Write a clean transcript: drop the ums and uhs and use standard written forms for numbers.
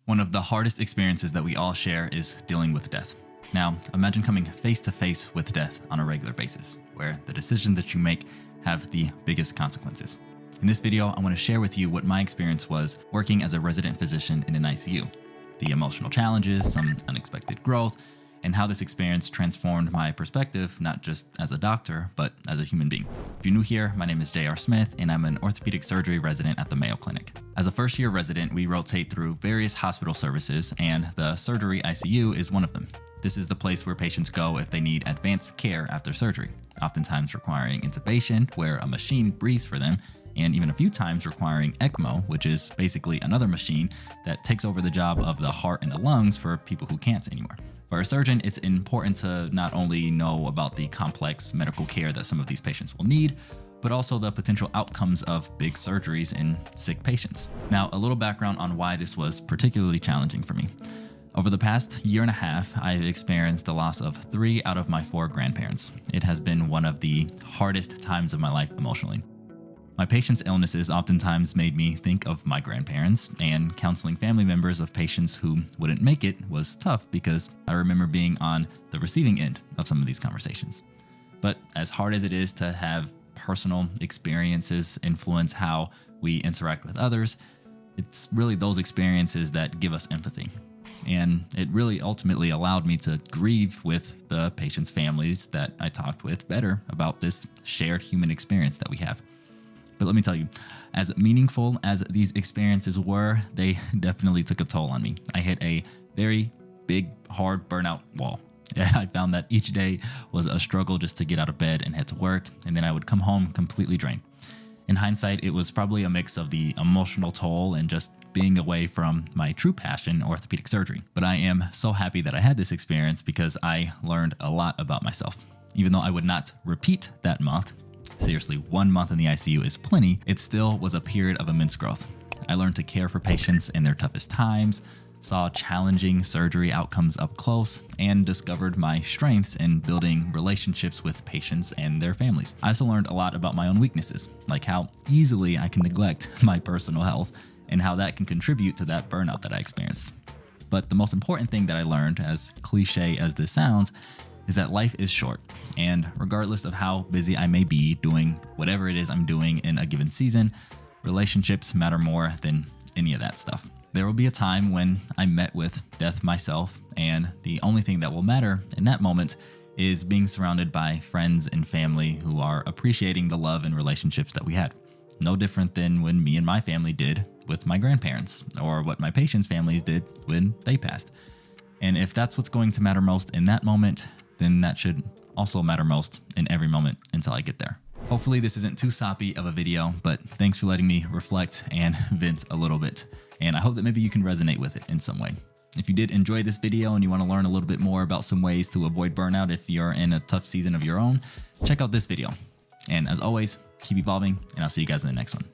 One of the hardest experiences that we all share is dealing with death. Now, imagine coming face to face with death on a regular basis, where the decisions that you make have the biggest consequences. In this video, I want to share with you what my experience was working as a resident physician in an ICU, the emotional challenges, some unexpected growth, and how this experience transformed my perspective, not just as a doctor, but as a human being. If you're new here, my name is J.R. Smith, and I'm an orthopedic surgery resident at the Mayo Clinic. As a first-year resident, we rotate through various hospital services, and the surgery ICU is one of them. This is the place where patients go if they need advanced care after surgery, oftentimes requiring intubation, where a machine breathes for them, and even a few times requiring ECMO, which is basically another machine that takes over the job of the heart and the lungs for people who can't anymore. For a surgeon, it's important to not only know about the complex medical care that some of these patients will need, but also the potential outcomes of big surgeries in sick patients. Now, a little background on why this was particularly challenging for me. Over the past year and a half, I've experienced the loss of 3 out of my 4 grandparents. It has been one of the hardest times of my life emotionally. My patients' illnesses oftentimes made me think of my grandparents, and counseling family members of patients who wouldn't make it was tough because I remember being on the receiving end of some of these conversations. But as hard as it is to have personal experiences influence how we interact with others, it's really those experiences that give us empathy. And it really ultimately allowed me to grieve with the patients' families that I talked with better about this shared human experience that we have. But let me tell you, as meaningful as these experiences were, they definitely took a toll on me. I hit a very big, hard burnout wall. I found that each day was a struggle just to get out of bed and head to work, and then I would come home completely drained. In hindsight, it was probably a mix of the emotional toll and just being away from my true passion, orthopedic surgery. But I am so happy that I had this experience because I learned a lot about myself. Even though I would not repeat that month, seriously, 1 month in the ICU is plenty, it still was a period of immense growth. I learned to care for patients in their toughest times, saw challenging surgery outcomes up close, and discovered my strengths in building relationships with patients and their families. I also learned a lot about my own weaknesses, like how easily I can neglect my personal health and how that can contribute to that burnout that I experienced. But the most important thing that I learned, as cliche as this sounds, is that life is short, and regardless of how busy I may be doing whatever it is I'm doing in a given season, relationships matter more than any of that stuff. There will be a time when I'm met with death myself, and the only thing that will matter in that moment is being surrounded by friends and family who are appreciating the love and relationships that we had. No different than when me and my family did with my grandparents, or what my patients' families did when they passed. And if that's what's going to matter most in that moment, then that should also matter most in every moment until I get there. Hopefully this isn't too soppy of a video, but thanks for letting me reflect and vent a little bit. And I hope that maybe you can resonate with it in some way. If you did enjoy this video and you want to learn a little bit more about some ways to avoid burnout if you're in a tough season of your own, check out this video. And as always, keep evolving, and I'll see you guys in the next one.